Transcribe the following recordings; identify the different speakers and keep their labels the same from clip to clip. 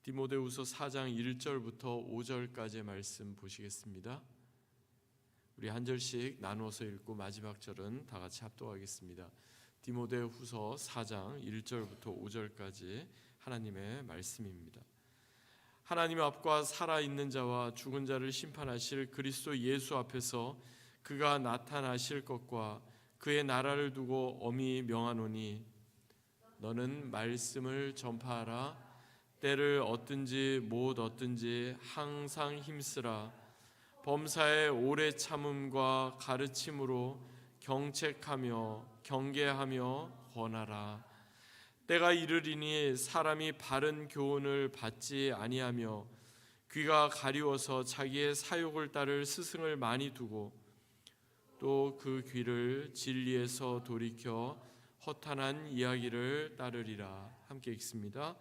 Speaker 1: 디모데후서 4장 1절부터 5절까지의 말씀 보시겠습니다. 우리 한 절씩 나누어서 읽고 마지막 절은 다 같이 합독하겠습니다. 디모데후서 4장 1절부터 5절까지 하나님의 말씀입니다. 하나님 앞과 살아있는 자와 죽은 자를 심판하실 그리스도 예수 앞에서 그가 나타나실 것과 그의 나라를 두고 엄히 명하노니 너는 말씀을 전파하라. 때를 얻든지 못 얻든지 항상 힘쓰라. 범사의 오래 참음과 가르침으로 경책하며 경계하며 권하라. 때가 이르리니 사람이 바른 교훈을 받지 아니하며 귀가 가리워서 자기의 사욕을 따를 스승을 많이 두고 또 그 귀를 진리에서 돌이켜 허탄한 이야기를 따르리라. 함께 읽습니다.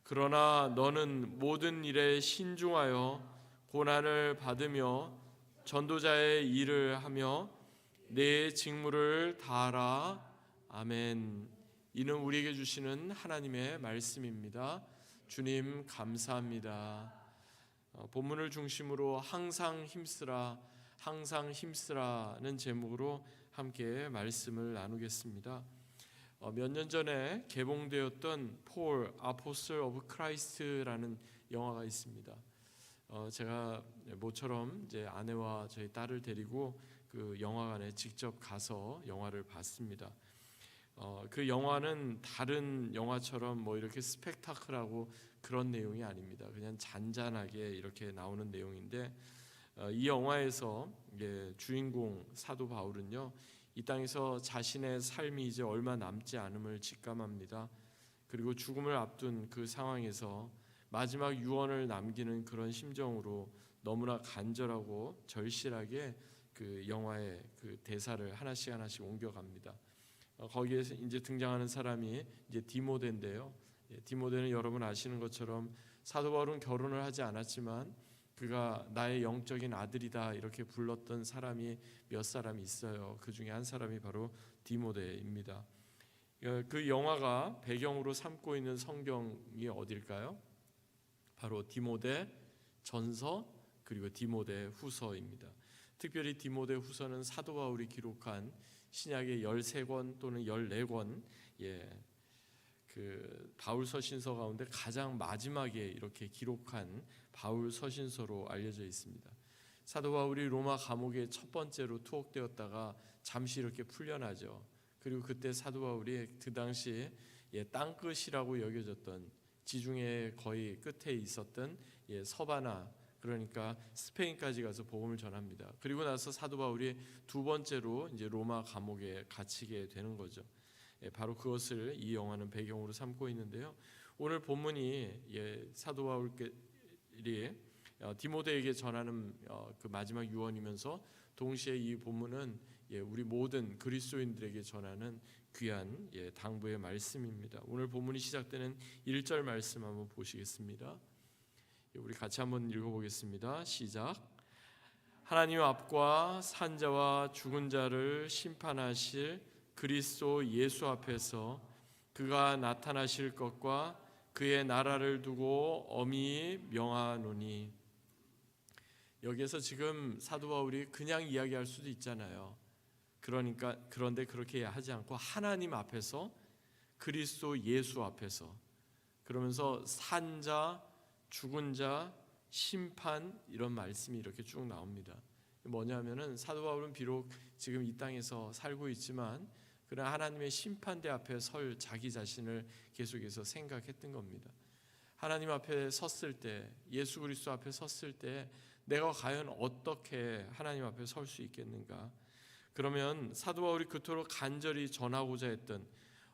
Speaker 1: 그러나 너는 모든 일에 신중하여 고난을 받으며 전도자의 일을 하며 내 직무를 다하라. 아멘. 이는 우리에게 주시는 하나님의 말씀입니다. 주님 감사합니다. 본문을 중심으로 항상 힘쓰라, 항상 힘쓰라는 제목으로 함께 말씀을 나누겠습니다. 몇 년 전에 개봉되었던 폴 아포슬 오브 크라이스트라는 영화가 있습니다. 제가 모처럼 이제 아내와 저희 딸을 데리고 그 영화관에 직접 가서 영화를 봤습니다. 그 영화는 다른 영화처럼 뭐 이렇게 스펙타클하고 그런 내용이 아닙니다. 그냥 잔잔하게 이렇게 나오는 내용인데 이 영화에서 주인공 사도 바울은요, 이 땅에서 자신의 삶이 이제 얼마 남지 않음을 직감합니다. 그리고 죽음을 앞둔 그 상황에서 마지막 유언을 남기는 그런 심정으로 너무나 간절하고 절실하게 그 영화의 그 대사를 하나씩 옮겨갑니다. 거기에서 이제 등장하는 사람이 이제 디모데인데요. 디모데는 여러분 아시는 것처럼 사도 바울은 결혼을 하지 않았지만 그가 나의 영적인 아들이다 이렇게 불렀던 사람이 몇 사람이 있어요. 그 중에 한 사람이 바로 디모데입니다. 그 영화가 배경으로 삼고 있는 성경이 어딜까요? 바로 디모데 전서 그리고 디모데 후서입니다. 특별히 디모데 후서는 사도 바울이 기록한 신약의 13권 또는 14권 그 바울 서신서 가운데 가장 마지막에 이렇게 기록한 바울 서신서로 알려져 있습니다. 사도 바울이 로마 감옥에 첫 번째로 투옥되었다가 잠시 이렇게 풀려나죠. 그리고 그때 사도 바울이 그 당시 땅끝이라고 여겨졌던 지중해 거의 끝에 있었던 서바나, 그러니까 스페인까지 가서 복음을 전합니다. 그리고 나서 사도 바울이 두 번째로 이제 로마 감옥에 갇히게 되는 거죠. 바로 그것을 이 영화는 배경으로 삼고 있는데요. 오늘 본문이 사도 바울이 디모데에게 전하는 그 마지막 유언이면서 동시에 이 본문은 우리 모든 그리스도인들에게 전하는 귀한 당부의 말씀입니다. 오늘 본문이 시작되는 1절 말씀 한번 보시겠습니다. 우리 같이 한번 읽어보겠습니다. 시작. 하나님 앞과 산 자와 죽은 자를 심판하실 그리스도 예수 앞에서 그가 나타나실 것과 그의 나라를 두고 엄히 명하노니. 여기에서 지금 사도 바울이 그냥 이야기할 수도 있잖아요. 그런데 그렇게 하지 않고 하나님 앞에서, 그리스도 예수 앞에서, 그러면서 산 자, 죽은 자, 심판, 이런 말씀이 이렇게 쭉 나옵니다. 뭐냐면은 사도 바울은 비록 지금 이 땅에서 살고 있지만 그러나 하나님의 심판대 앞에 설 자기 자신을 계속해서 생각했던 겁니다. 하나님 앞에 섰을 때, 예수 그리스도 앞에 섰을 때 내가 과연 어떻게 하나님 앞에 설 수 있겠는가? 그러면 사도 바울이 그토록 간절히 전하고자 했던,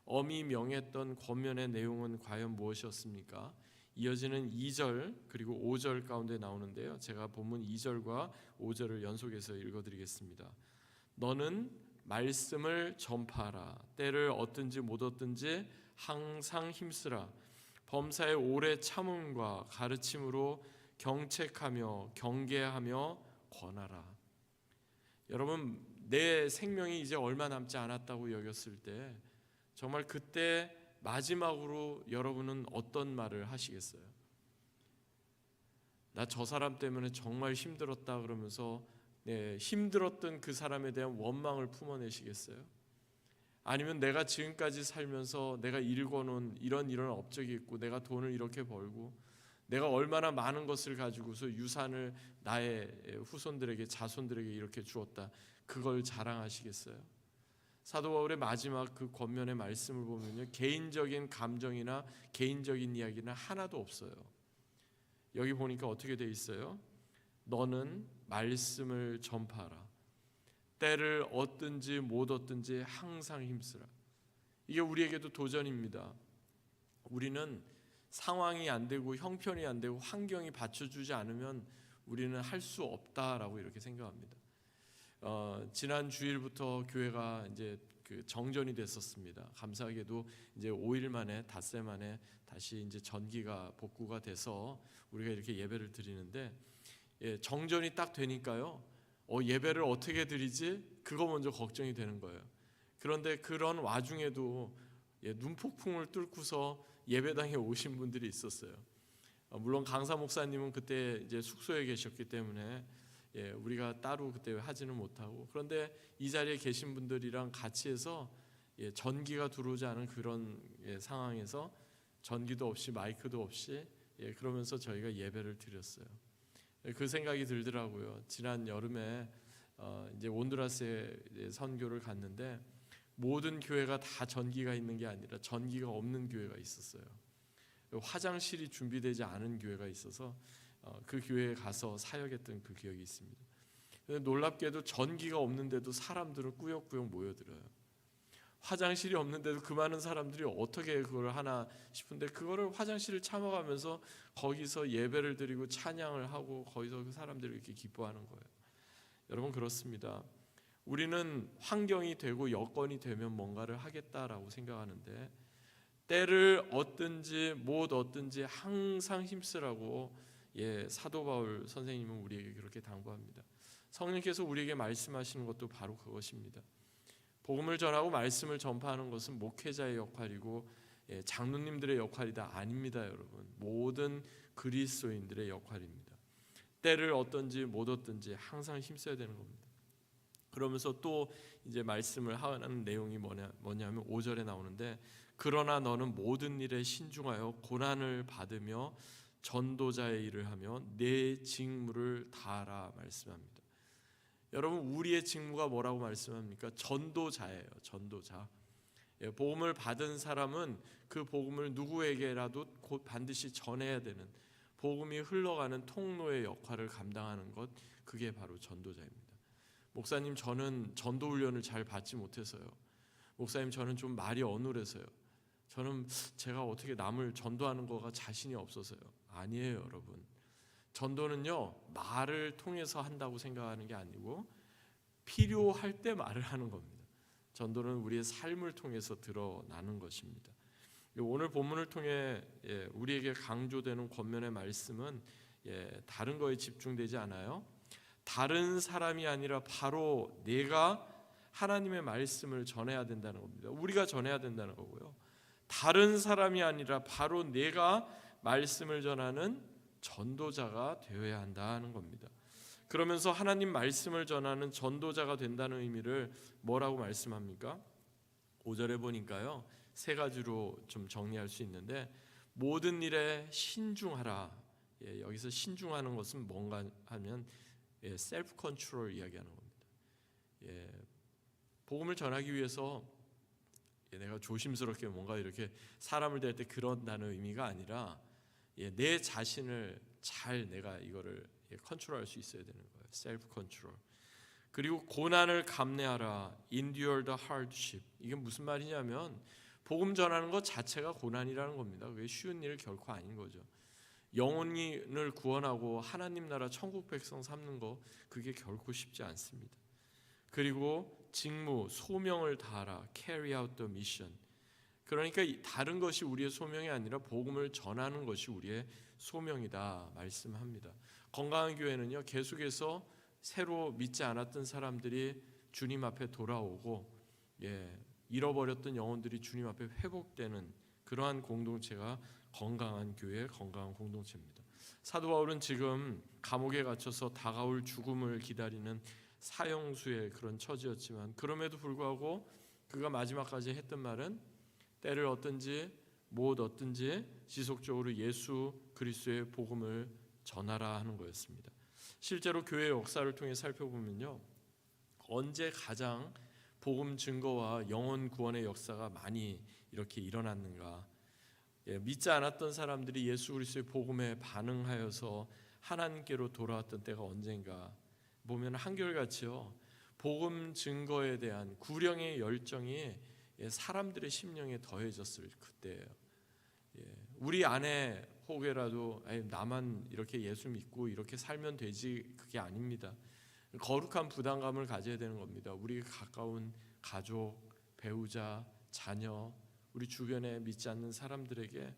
Speaker 1: 엄히 명했던 권면의 내용은 과연 무엇이었습니까? 이어지는 2절 그리고 5절 가운데 나오는데요. 제가 본문 2절과 5절을 연속해서 읽어드리겠습니다. 너는 말씀을 전파하라. 때를 얻든지 못 얻든지 항상 힘쓰라. 범사의 오래 참음과 가르침으로 경책하며 경계하며 권하라. 여러분, 내 생명이 이제 얼마 남지 않았다고 여겼을 때 정말 그때 마지막으로 여러분은 어떤 말을 하시겠어요? 나 저 사람 때문에 정말 힘들었다 그러면서 힘들었던 그 사람에 대한 원망을 품어내시겠어요? 아니면 내가 지금까지 살면서 내가 일궈놓은 이런 업적이 있고 내가 돈을 이렇게 벌고 내가 얼마나 많은 것을 가지고서 유산을 나의 후손들에게 자손들에게 이렇게 주었다, 그걸 자랑하시겠어요? 사도 바울의 마지막 그 권면의 말씀을 보면요, 개인적인 감정이나 개인적인 이야기는 하나도 없어요. 여기 보니까 어떻게 돼 있어요? 너는 말씀을 전파하라. 때를 얻든지 못 얻든지 항상 힘쓰라. 이게 우리에게도 도전입니다. 우리는 상황이 안 되고 형편이 안 되고 환경이 받쳐주지 않으면 우리는 할 수 없다라고 이렇게 생각합니다. 지난 주일부터 교회가 이제 그 정전이 됐었습니다. 감사하게도 이제 5일 만에 닷새 만에 다시 이제 전기가 복구가 돼서 우리가 이렇게 예배를 드리는데, 정전이 딱 되니까요, 예배를 어떻게 드리지? 그거 먼저 걱정이 되는 거예요. 그런데 그런 와중에도 눈폭풍을 뚫고서 예배당에 오신 분들이 있었어요. 물론 강사 목사님은 그때 이제 숙소에 계셨기 때문에 우리가 따로 그때 하지는 못하고, 그런데 이 자리에 계신 분들이랑 같이 해서 전기가 들어오지 않은 그런 상황에서 전기도 없이 마이크도 없이 그러면서 저희가 예배를 드렸어요. 그 생각이 들더라고요. 지난 여름에 이제 온두라스에 선교를 갔는데 모든 교회가 다 전기가 있는 게 아니라 전기가 없는 교회가 있었어요. 화장실이 준비되지 않은 교회가 있어서 그 교회에 가서 사역했던 그 기억이 있습니다. 근데 놀랍게도 전기가 없는데도 사람들은 꾸역꾸역 모여들어요. 화장실이 없는데도 그 많은 사람들이 어떻게 그걸 하나 싶은데, 그거를 화장실을 참아가면서 거기서 예배를 드리고 찬양을 하고 거기서 그 사람들이 이렇게 기뻐하는 거예요. 여러분, 그렇습니다. 우리는 환경이 되고 여건이 되면 뭔가를 하겠다라고 생각하는데, 때를 얻든지 못 얻든지 항상 힘쓰라고 사도 바울 선생님은 우리에게 그렇게 당부합니다. 성령께서 우리에게 말씀하시는 것도 바로 그것입니다. 복음을 전하고 말씀을 전파하는 것은 목회자의 역할이고 장로님들의 역할이다, 아닙니다. 여러분, 모든 그리스도인들의 역할입니다. 때를 얻든지 못 얻든지 항상 힘써야 되는 겁니다. 그러면서 또 이제 말씀을 하는 내용이 뭐냐면 5절에 나오는데, 그러나 너는 모든 일에 신중하여 고난을 받으며 전도자의 일을 하며 내 직무를 다하라 말씀합니다. 여러분, 우리의 직무가 뭐라고 말씀합니까? 전도자예요. 전도자. 복음을 받은 사람은 그 복음을 누구에게라도 곧 반드시 전해야 되는, 복음이 흘러가는 통로의 역할을 감당하는 것, 그게 바로 전도자입니다. 목사님, 저는 전도 훈련을 잘 받지 못해서요. 목사님, 저는 좀 말이 어눌해서요. 저는 제가 어떻게 남을 전도하는 거가 자신이 없어서요. 아니에요, 여러분. 전도는요, 말을 통해서 한다고 생각하는 게 아니고 필요할 때 말을 하는 겁니다. 전도는 우리의 삶을 통해서 드러나는 것입니다. 오늘 본문을 통해 우리에게 강조되는 권면의 말씀은 다른 거에 집중되지 않아요. 다른 사람이 아니라 바로 내가 하나님의 말씀을 전해야 된다는 겁니다. 우리가 전해야 된다는 거고요. 다른 사람이 아니라 바로 내가 말씀을 전하는 전도자가 되어야 한다는 겁니다. 그러면서 하나님 말씀을 전하는 전도자가 된다는 의미를 뭐라고 말씀합니까? 5절에 보니까요, 세 가지로 좀 정리할 수 있는데, 모든 일에 신중하라. 여기서 신중하는 것은 뭔가 하면 셀프 컨트롤 이야기하는 겁니다. 복음을 전하기 위해서 내가 조심스럽게 뭔가 이렇게 사람을 대할 때 그런다는 의미가 아니라 내 자신을 잘 내가 이거를 컨트롤할 수 있어야 되는 거예요. 셀프 컨트롤. 그리고 고난을 감내하라. endure the hardship. 이게 무슨 말이냐면 복음 전하는 것 자체가 고난이라는 겁니다. 그게 쉬운 일 결코 아닌 거죠. 영혼을 구원하고 하나님 나라 천국 백성 삼는 거, 그게 결코 쉽지 않습니다. 그리고 직무, 소명을 다하라. carry out the mission. 그러니까 다른 것이 우리의 소명이 아니라 복음을 전하는 것이 우리의 소명이다 말씀합니다. 건강한 교회는요, 계속해서 새로 믿지 않았던 사람들이 주님 앞에 돌아오고 잃어버렸던 영혼들이 주님 앞에 회복되는 그러한 공동체가 건강한 교회, 건강한 공동체입니다. 사도 바울은 지금 감옥에 갇혀서 다가올 죽음을 기다리는 사형수의 그런 처지였지만 그럼에도 불구하고 그가 마지막까지 했던 말은 때를 얻든지 못 얻든지 지속적으로 예수 그리스도의 복음을 전하라 하는 거였습니다. 실제로 교회 역사를 통해 살펴보면요, 언제 가장 복음 증거와 영혼 구원의 역사가 많이 이렇게 일어났는가? 믿지 않았던 사람들이 예수 그리스도의 복음에 반응하여서 하나님께로 돌아왔던 때가 언젠가 보면 한결같이요, 복음 증거에 대한 구령의 열정이 사람들의 심령에 더해졌을 그때예요. 우리 안에 혹여라도 나만 이렇게 예수 믿고 이렇게 살면 되지, 그게 아닙니다. 거룩한 부담감을 가져야 되는 겁니다. 우리 가까운 가족, 배우자, 자녀, 우리 주변에 믿지 않는 사람들에게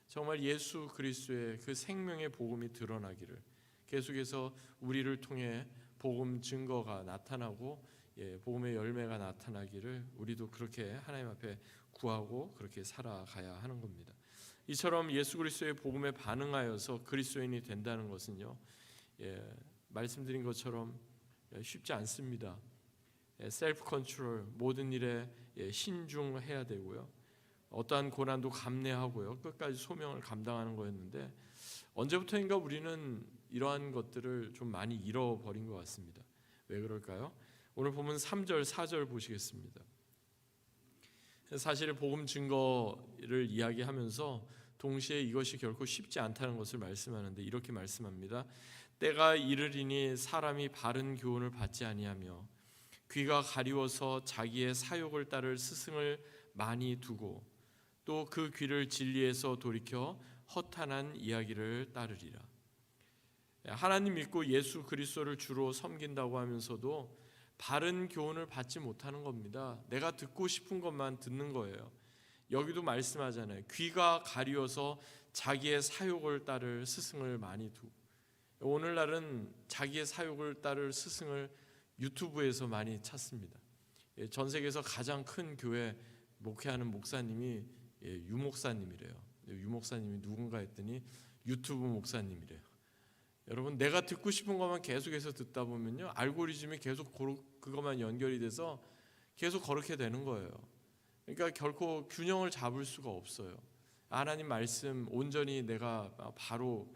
Speaker 1: 정말 예수 그리스도의 그 생명의 복음이 드러나기를, 계속해서 우리를 통해 복음 증거가 나타나고 복음의 열매가 나타나기를 우리도 그렇게 하나님 앞에 구하고 그렇게 살아가야 하는 겁니다. 이처럼 예수 그리스도의 복음에 반응하여서 그리스도인이 된다는 것은요, 말씀드린 것처럼 쉽지 않습니다. 셀프 컨트롤, 모든 일에 신중해야 되고요, 어떠한 고난도 감내하고요, 끝까지 소명을 감당하는 거였는데 언제부터인가 우리는 이러한 것들을 좀 많이 잃어버린 것 같습니다. 왜 그럴까요? 오늘 보면 3절, 4절 보시겠습니다. 사실 복음 증거를 이야기하면서 동시에 이것이 결코 쉽지 않다는 것을 말씀하는데 이렇게 말씀합니다. 때가 이르리니 사람이 바른 교훈을 받지 아니하며 귀가 가리워서 자기의 사욕을 따를 스승을 많이 두고 또 그 귀를 진리에서 돌이켜 허탄한 이야기를 따르리라. 하나님 믿고 예수 그리스도를 주로 섬긴다고 하면서도 바른 교훈을 받지 못하는 겁니다. 내가 듣고 싶은 것만 듣는 거예요. 여기도 말씀하잖아요. 귀가 가리워서 자기의 사욕을 따를 스승을 많이 두고, 오늘날은 자기의 사욕을 따를 스승을 유튜브에서 많이 찾습니다. 전 세계에서 가장 큰 교회 목회하는 목사님이 유목사님이래요. 유목사님이 누군가 했더니 유튜브 목사님이래요. 여러분, 내가 듣고 싶은 것만 계속해서 듣다 보면요, 알고리즘이 계속 그것만 연결이 돼서 계속 그렇게 되는 거예요. 그러니까 결코 균형을 잡을 수가 없어요. 하나님 말씀 온전히 내가 바로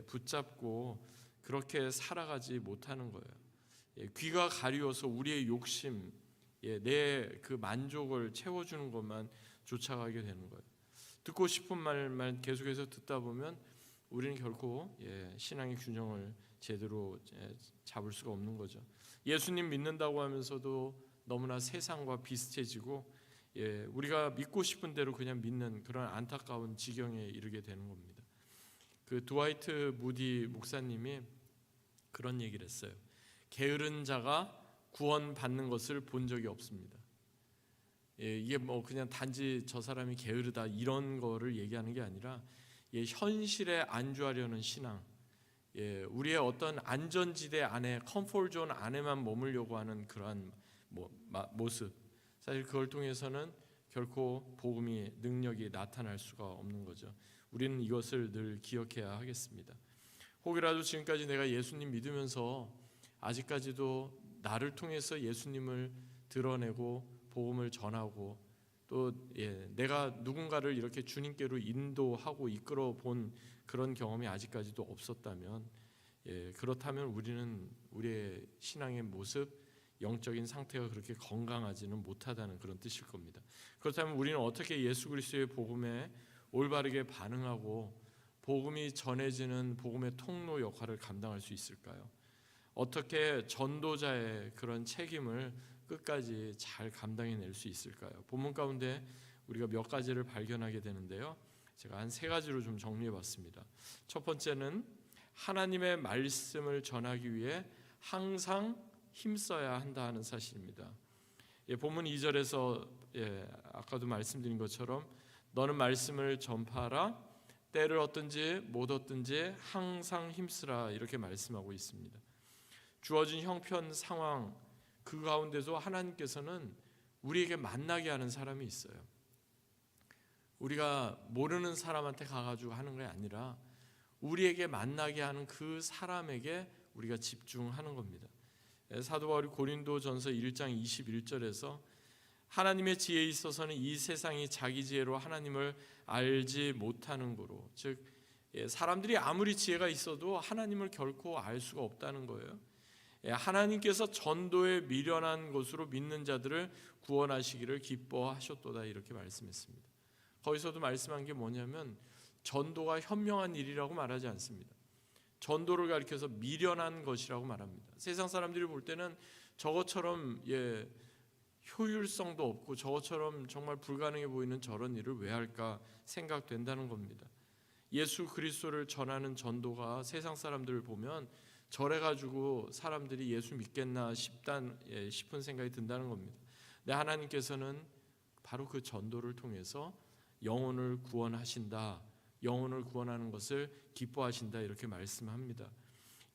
Speaker 1: 붙잡고 그렇게 살아가지 못하는 거예요. 귀가 가리워서 우리의 욕심, 내 그 만족을 채워주는 것만 쫓아가게 되는 거예요. 듣고 싶은 말만 계속해서 듣다 보면 우리는 결코 신앙의 균형을 제대로 잡을 수가 없는 거죠. 예수님 믿는다고 하면서도 너무나 세상과 비슷해지고 우리가 믿고 싶은 대로 그냥 믿는 그런 안타까운 지경에 이르게 되는 겁니다. 그 드와이트 무디 목사님이 그런 얘기를 했어요. 게으른 자가 구원받는 것을 본 적이 없습니다. 이게 뭐 그냥 단지 저 사람이 게으르다 이런 거를 얘기하는 게 아니라 현실에 안주하려는 신앙, 우리의 어떤 안전지대 안에, 컴포트존 안에만 머물려고 하는 그러한 모습, 사실 그걸 통해서는 결코 복음의 능력이 나타날 수가 없는 거죠. 우리는 이것을 늘 기억해야 하겠습니다. 혹이라도 지금까지 내가 예수님 믿으면서 아직까지도 나를 통해서 예수님을 드러내고 복음을 전하고 또 내가 누군가를 이렇게 주님께로 인도하고 이끌어 본 그런 경험이 아직까지도 없었다면, 그렇다면 우리는 우리의 신앙의 모습, 영적인 상태가 그렇게 건강하지는 못하다는 그런 뜻일 겁니다. 그렇다면 우리는 어떻게 예수 그리스도의 복음에 올바르게 반응하고 복음이 전해지는 복음의 통로 역할을 감당할 수 있을까요? 어떻게 전도자의 그런 책임을 끝까지 잘 감당해낼 수 있을까요? 본문 가운데 우리가 몇 가지를 발견하게 되는데요, 제가 한 3가지로 좀 정리해봤습니다. 첫 번째는 하나님의 말씀을 전하기 위해 항상 힘써야 한다는 사실입니다. 본문 2절에서 아까도 말씀드린 것처럼 너는 말씀을 전파하라, 때를 얻든지 못 얻든지 항상 힘쓰라, 이렇게 말씀하고 있습니다. 주어진 형편 상황 그 가운데서 하나님께서는 우리에게 만나게 하는 사람이 있어요. 우리가 모르는 사람한테 가가지고 하는 게 아니라 우리에게 만나게 하는 그 사람에게 우리가 집중하는 겁니다. 사도 바울이 고린도전서 1장 21절에서 하나님의 지혜에 있어서는 이 세상이 자기 지혜로 하나님을 알지 못하는 거로, 즉 사람들이 아무리 지혜가 있어도 하나님을 결코 알 수가 없다는 거예요. 하나님께서 전도에 미련한 것으로 믿는 자들을 구원하시기를 기뻐하셨도다 이렇게 말씀했습니다. 거기서도 말씀한 게 뭐냐면 전도가 현명한 일이라고 말하지 않습니다. 전도를 가리켜서 미련한 것이라고 말합니다. 세상 사람들이 볼 때는 저것처럼 효율성도 없고 저것처럼 정말 불가능해 보이는 저런 일을 왜 할까 생각된다는 겁니다. 예수 그리스도를 전하는 전도가 세상 사람들을 보면 저래가지고 사람들이 예수 믿겠나 싶은 생각이 든다는 겁니다. 근데 하나님께서는 바로 그 전도를 통해서 영혼을 구원하신다, 영혼을 구원하는 것을 기뻐하신다 이렇게 말씀합니다.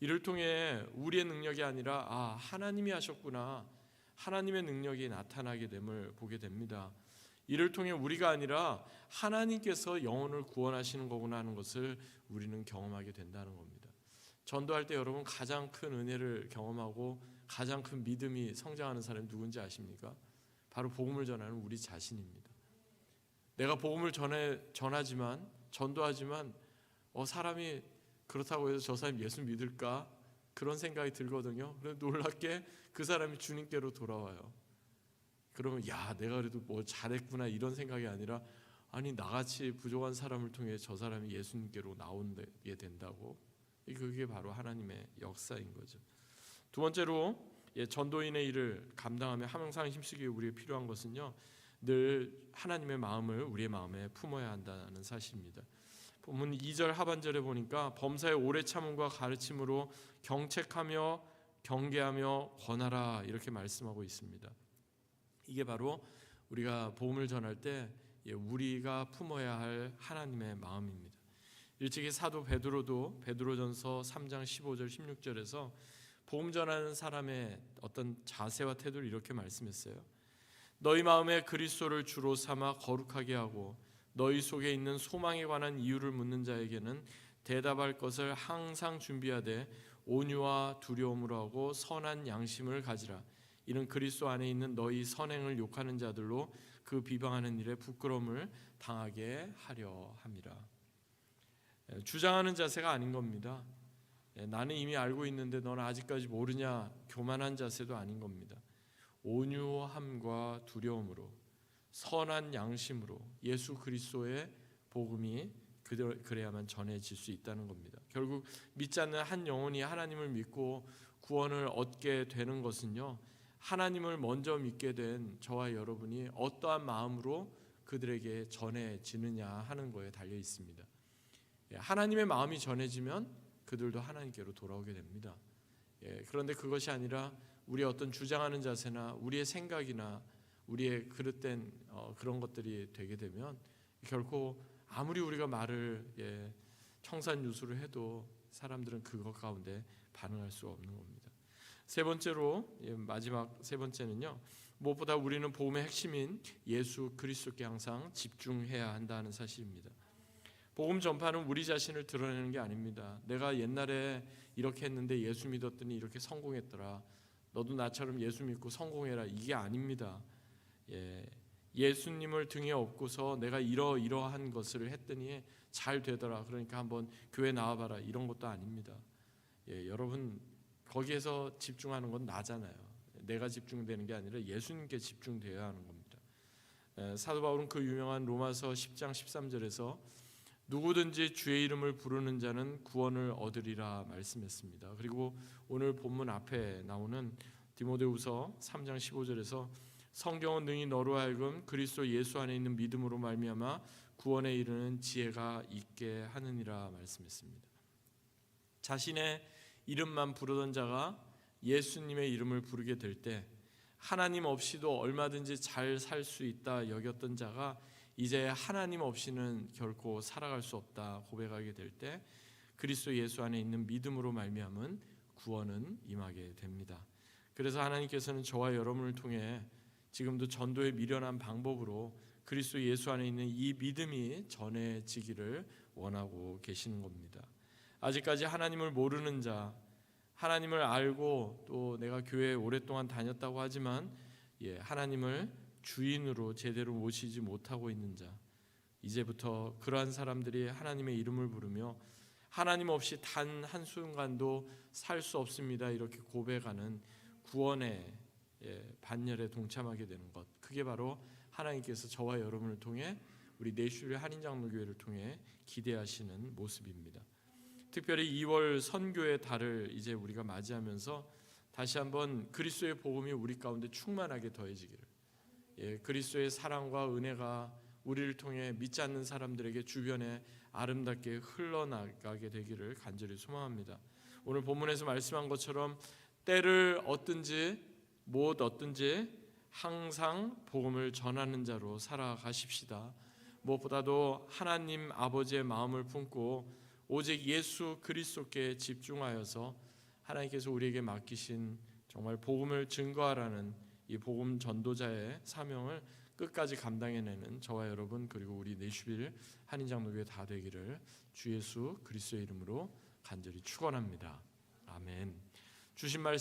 Speaker 1: 이를 통해 우리의 능력이 아니라 하나님이 하셨구나, 하나님의 능력이 나타나게 됨을 보게 됩니다. 이를 통해 우리가 아니라 하나님께서 영혼을 구원하시는 거구나 하는 것을 우리는 경험하게 된다는 겁니다. 전도할 때 여러분 가장 큰 은혜를 경험하고 가장 큰 믿음이 성장하는 사람이 누군지 아십니까? 바로 복음을 전하는 우리 자신입니다. 내가 복음을 전하지만 전도하지만 사람이 그렇다고 해서 저 사람이 예수 믿을까? 그런 생각이 들거든요. 그래서 놀랍게 그 사람이 주님께로 돌아와요. 그러면 내가 그래도 뭐 잘했구나 이런 생각이 아니라 아니 나같이 부족한 사람을 통해 저 사람이 예수님께로 나오게 된다고. 그게 바로 하나님의 역사인 거죠. 두 번째로 전도인의 일을 감당하며 항상 힘쓰기 위해 우리에게 필요한 것은요, 늘 하나님의 마음을 우리의 마음에 품어야 한다는 사실입니다. 본문 2절 하반절에 보니까 범사의 오래 참음과 가르침으로 경책하며 경계하며 권하라 이렇게 말씀하고 있습니다. 이게 바로 우리가 복음을 전할 때 우리가 품어야 할 하나님의 마음입니다. 일찍이 사도 베드로도 베드로전서 3장 15절 16절에서 복음 전하는 사람의 어떤 자세와 태도를 이렇게 말씀했어요. 너희 마음에 그리스도를 주로 삼아 거룩하게 하고 너희 속에 있는 소망에 관한 이유를 묻는 자에게는 대답할 것을 항상 준비하되 온유와 두려움으로 하고 선한 양심을 가지라. 이는 그리스도 안에 있는 너희 선행을 욕하는 자들로 그 비방하는 일에 부끄러움을 당하게 하려 함이라. 주장하는 자세가 아닌 겁니다. 나는 이미 알고 있는데 너는 아직까지 모르냐, 교만한 자세도 아닌 겁니다. 온유함과 두려움으로 선한 양심으로 예수 그리스도의 복음이 그래야만 전해질 수 있다는 겁니다. 결국 믿지 않는 한 영혼이 하나님을 믿고 구원을 얻게 되는 것은요, 하나님을 먼저 믿게 된 저와 여러분이 어떠한 마음으로 그들에게 전해지느냐 하는 거에 달려 있습니다. 하나님의 마음이 전해지면 그들도 하나님께로 돌아오게 됩니다. 그런데 그것이 아니라 우리의 어떤 주장하는 자세나 우리의 생각이나 우리의 그릇된 그런 것들이 되게 되면 결코 아무리 우리가 말을 청산유수를 해도 사람들은 그것 가운데 반응할 수 없는 겁니다. 세 번째로 마지막 세 번째는요, 무엇보다 우리는 복음의 핵심인 예수 그리스도께 항상 집중해야 한다는 사실입니다. 복음 전파는 우리 자신을 드러내는 게 아닙니다. 내가 옛날에 이렇게 했는데 예수 믿었더니 이렇게 성공했더라, 너도 나처럼 예수 믿고 성공해라, 이게 아닙니다. 예수님을 등에 업고서 내가 이러한 것을 했더니 잘 되더라, 그러니까 한번 교회 나와봐라, 이런 것도 아닙니다. 여러분 거기에서 집중하는 건 나잖아요. 내가 집중되는 게 아니라 예수님께 집중되어야 하는 겁니다. 사도 바울은 그 유명한 로마서 10장 13절에서 누구든지 주의 이름을 부르는 자는 구원을 얻으리라 말씀했습니다. 그리고 오늘 본문 앞에 나오는 디모데후서 3장 15절에서 성경은 능히 너로 하여금 그리스도 예수 안에 있는 믿음으로 말미암아 구원에 이르는 지혜가 있게 하느니라 말씀했습니다. 자신의 이름만 부르던 자가 예수님의 이름을 부르게 될 때 하나님 없이도 얼마든지 잘 살 수 있다 여겼던 자가 이제 하나님 없이는 결코 살아갈 수 없다 고백하게 될 때 그리스도 예수 안에 있는 믿음으로 말미암은 구원은 임하게 됩니다. 그래서 하나님께서는 저와 여러분을 통해 지금도 전도에 미련한 방법으로 그리스도 예수 안에 있는 이 믿음이 전해지기를 원하고 계시는 겁니다. 아직까지 하나님을 모르는 자, 하나님을 알고 또 내가 교회에 오랫동안 다녔다고 하지만 하나님을 주인으로 제대로 모시지 못하고 있는 자, 이제부터 그러한 사람들이 하나님의 이름을 부르며 하나님 없이 단 한순간도 살 수 없습니다 이렇게 고백하는 구원의 반열에 동참하게 되는 것, 그게 바로 하나님께서 저와 여러분을 통해 우리 내슈빌 한인장로교회를 통해 기대하시는 모습입니다. 특별히 2월 선교의 달을 이제 우리가 맞이하면서 다시 한번 그리스도의 복음이 우리 가운데 충만하게 더해지기를, 그리스도의 사랑과 은혜가 우리를 통해 믿지 않는 사람들에게 주변에 아름답게 흘러나가게 되기를 간절히 소망합니다. 오늘 본문에서 말씀한 것처럼 때를 얻든지 못 얻든지 항상 복음을 전하는 자로 살아가십시다. 무엇보다도 하나님 아버지의 마음을 품고 오직 예수 그리스도께 집중하여서 하나님께서 우리에게 맡기신 정말 복음을 증거하라는 이 복음 전도자의 사명을 끝까지 감당해내는 저와 여러분 그리고 우리 내슈빌 한인장로교회 다 되기를 주 예수 그리스도의 이름으로 간절히 축원합니다. 아멘. 주신 말씀